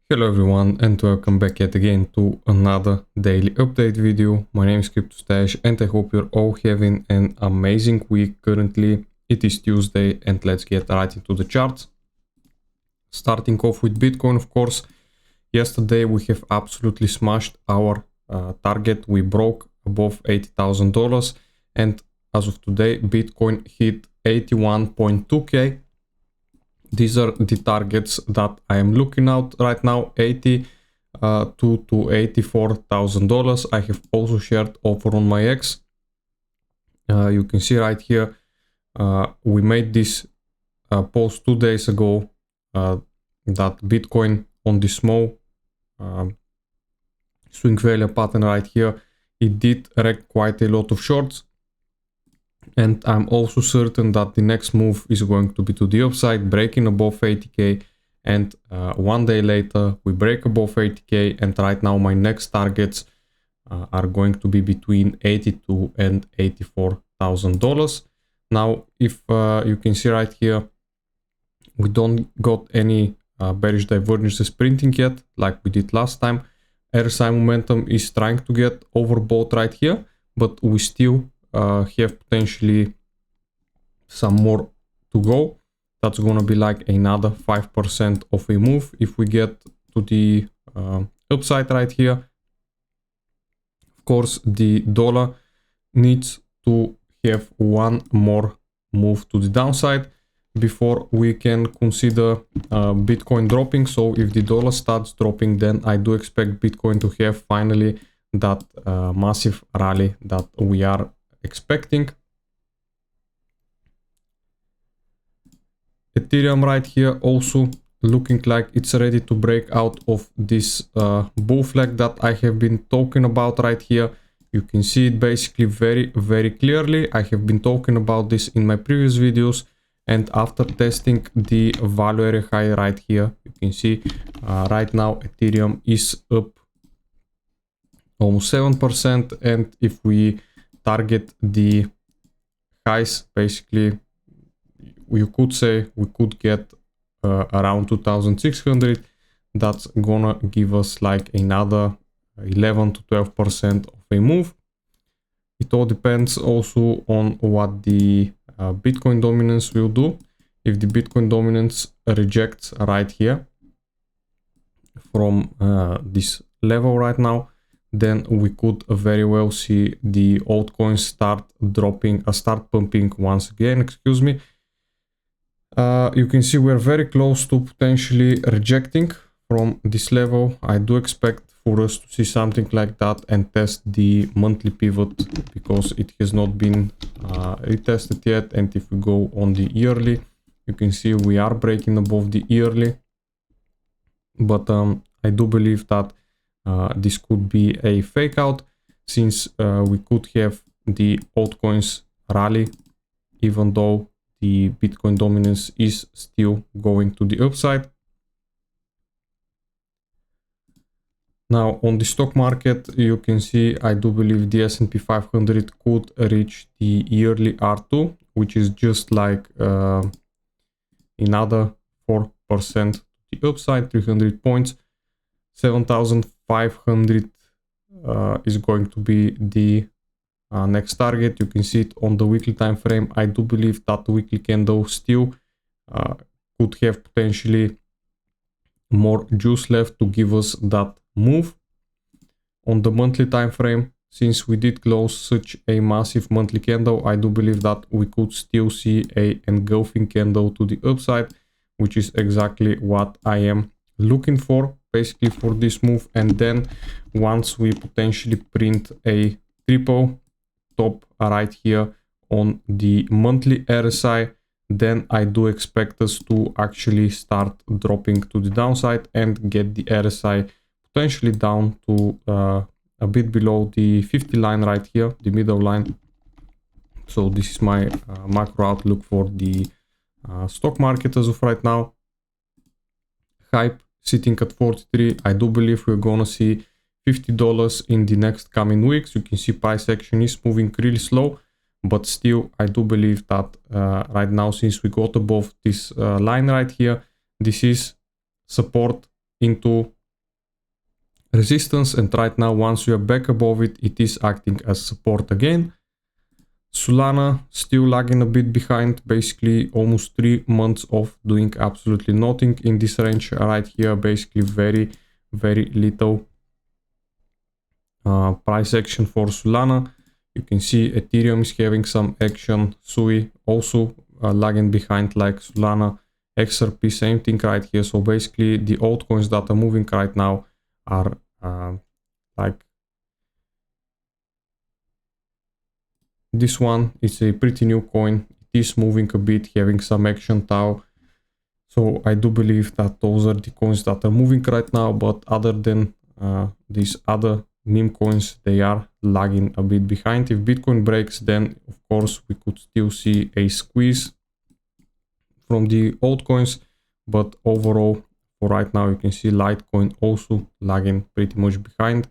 Hello everyone and welcome back yet again to another daily update video. My name is CryptoStash and I hope you're all having an amazing week. Currently it is Tuesday and let's get right into the charts. Starting off with Bitcoin, of course. Yesterday we have absolutely smashed our target. We broke above $80,000 and as of today Bitcoin hit 81.2k. These are the targets that I am looking at right now, $82,000 to $84,000. I have also shared over on my X. You can see right here, we made this post 2 days ago that Bitcoin on the small swing failure pattern right here, it did wreck quite a lot of shorts. And I'm also certain that the next move is going to be to the upside, breaking above 80k. And 1 day later, we break above 80k. And right now, my next targets are going to be between $82,000 and $84,000. Now, if you can see right here, we don't got any bearish divergences printing yet, like we did last time. RSI momentum is trying to get overbought right here, but we still have potentially some more to go. That's gonna be like another 5% of a move if we get to the upside right here. Of course, the dollar needs to have one more move to the downside before we can consider Bitcoin dropping. So if the dollar starts dropping, then I do expect Bitcoin to have finally that massive rally that we are expecting. Ethereum right here also looking like it's ready to break out of this bull flag that I have been talking about right here. You can see it basically very clearly. I have been talking about this in my previous videos, and after testing the value area high right here, you can see right now Ethereum is up almost 7%, and if we target the highs, basically you could say we could get around 2,600. That's gonna give us like another 11 to 12% of a move. It all depends also on what the Bitcoin dominance will do. If the Bitcoin dominance rejects right here from this level right now, then we could very well see the altcoins start dropping, start pumping once again, excuse me. You can see we're very close to potentially rejecting from this level. I do expect for us to see something like that and test the monthly pivot because it has not been retested yet. And if we go on the yearly, you can see we are breaking above the yearly. But I do believe that this could be a fake out, since we could have the altcoins rally even though the Bitcoin dominance is still going to the upside. Now on the stock market, you can see I do believe the S&P 500 could reach the yearly R2, which is just like another 4% to the upside, 300 points. 7,500 is going to be the next target. You can see it on the weekly time frame. I do believe that the weekly candle still could have potentially more juice left to give us that move. On the monthly time frame, since we did close such a massive monthly candle, I do believe that we could still see a engulfing candle to the upside, which is exactly what I am looking for basically for this move. And then once we potentially print a triple top right here on the monthly RSI, then I do expect us to actually start dropping to the downside and get the RSI potentially down to a bit below the 50 line right here, the middle line. So this is my macro outlook for the stock market as of right now. Hype sitting at 43. I do believe we're gonna see $50 in the next coming weeks. You can see price action is moving really slow, but still I do believe that right now, since we got above this line right here, this is support into resistance, and right now once we are back above it, it is acting as support again. Solana still lagging a bit behind, basically almost 3 months of doing absolutely nothing in this range right here, basically very little price action for Solana. You can see Ethereum is having some action, Sui also lagging behind like Solana, XRP same thing right here. So basically the altcoins that are moving right now are like this one is a pretty new coin. It is moving a bit, having some action Tau. So I do believe that those are the coins that are moving right now, but other than these other meme coins, they are lagging a bit behind. If Bitcoin breaks, then of course we could still see a squeeze from the altcoins, but overall for right now you can see Litecoin also lagging pretty much behind.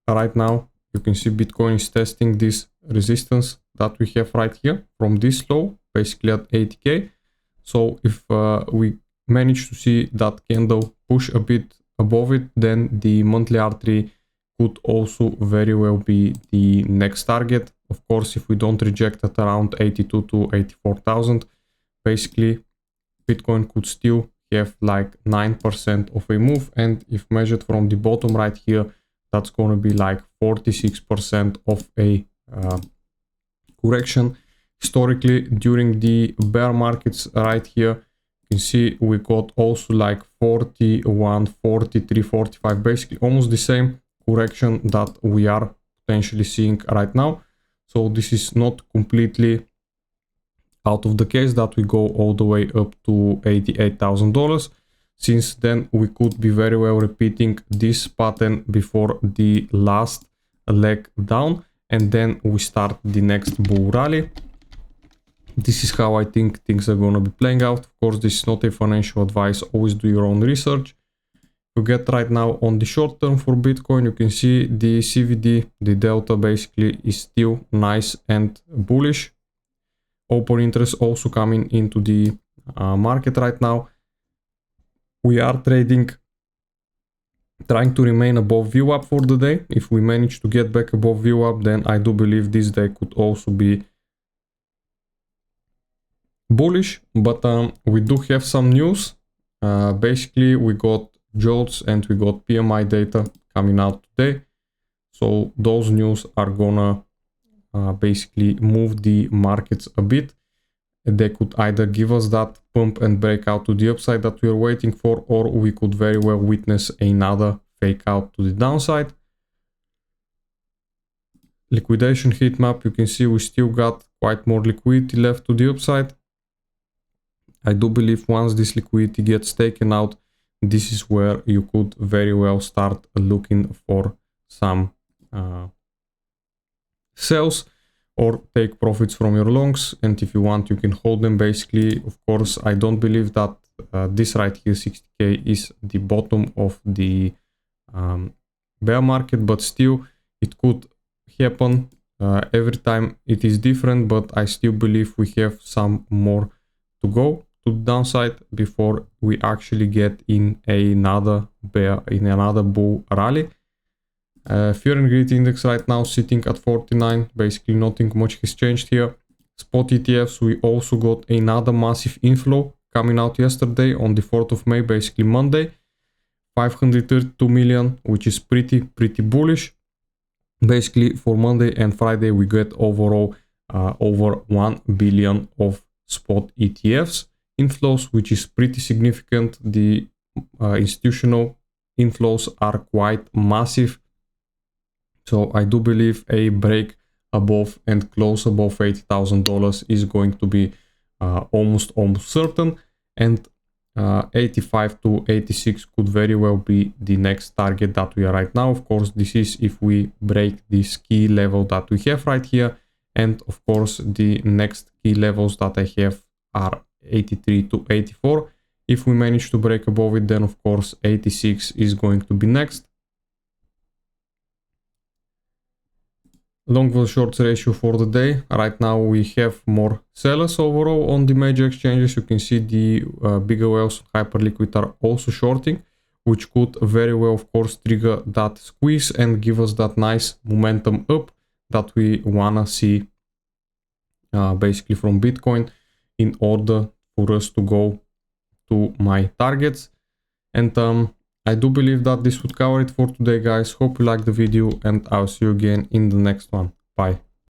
Right now you can see Bitcoin is testing this resistance that we have right here from this low, basically at 80k. So if we manage to see that candle push a bit above it, then the monthly R3 could also very well be the next target. Of course, if we don't reject at around 82 to 84,000, basically Bitcoin could still have like 9% of a move, and if measured from the bottom right here, that's going to be like 46% of a correction. Historically, during the bear markets right here, you can see we got also like 41, 43, 45, basically almost the same correction that we are potentially seeing right now. So this is not completely out of the case that we go all the way up to $88,000. Since then we could be very well repeating this pattern before the last leg down, and then we start the next bull rally. This is how I think things are going to be playing out. Of course, this is not a financial advice, always do your own research. You get right now on the short term for Bitcoin, you can see the CVD, the delta basically is still nice and bullish. Open interest also coming into the market right now. We are trading, trying to remain above VWAP for the day. If we manage to get back above VWAP, then I do believe this day could also be bullish. But we do have some news. Basically, we got JOLTS and we got PMI data coming out today. So those news are gonna basically move the markets a bit. They could either give us that pump and break out to the upside that we are waiting for, or we could very well witness another fake out to the downside. Liquidation heat map, you can see we still got quite more liquidity left to the upside. I do believe once this liquidity gets taken out, this is where you could very well start looking for some sales or take profits from your longs, and if you want you can hold them basically. Of course, I don't believe that this right here 60k is the bottom of the bear market, but still it could happen. Every time it is different, but I still believe we have some more to go to the downside before we actually get in another bull rally. Fear and Greed Index right now sitting at 49, basically nothing much has changed here. Spot ETFs, we also got another massive inflow coming out yesterday on the 4th of May, basically Monday. 532 million, which is pretty bullish. Basically for Monday and Friday we get overall over 1 billion of spot ETFs inflows, which is pretty significant. The institutional inflows are quite massive. So I do believe a break above and close above $80,000 is going to be almost certain, and 85 to 86 could very well be the next target that we are right now. Of course, this is if we break this key level that we have right here, and of course the next key levels that I have are 83 to 84. If we manage to break above it, then of course 86 is going to be next. long to short ratio for the day. Right now we have more sellers overall on the major exchanges. You can see the bigger whales, Hyperliquid, are also shorting, which could very well, of course, trigger that squeeze and give us that nice momentum up that we wanna see basically from Bitcoin in order for us to go to my targets. And I do believe that this would cover it for today, guys. Hope you liked the video, and I'll see you again in the next one. Bye.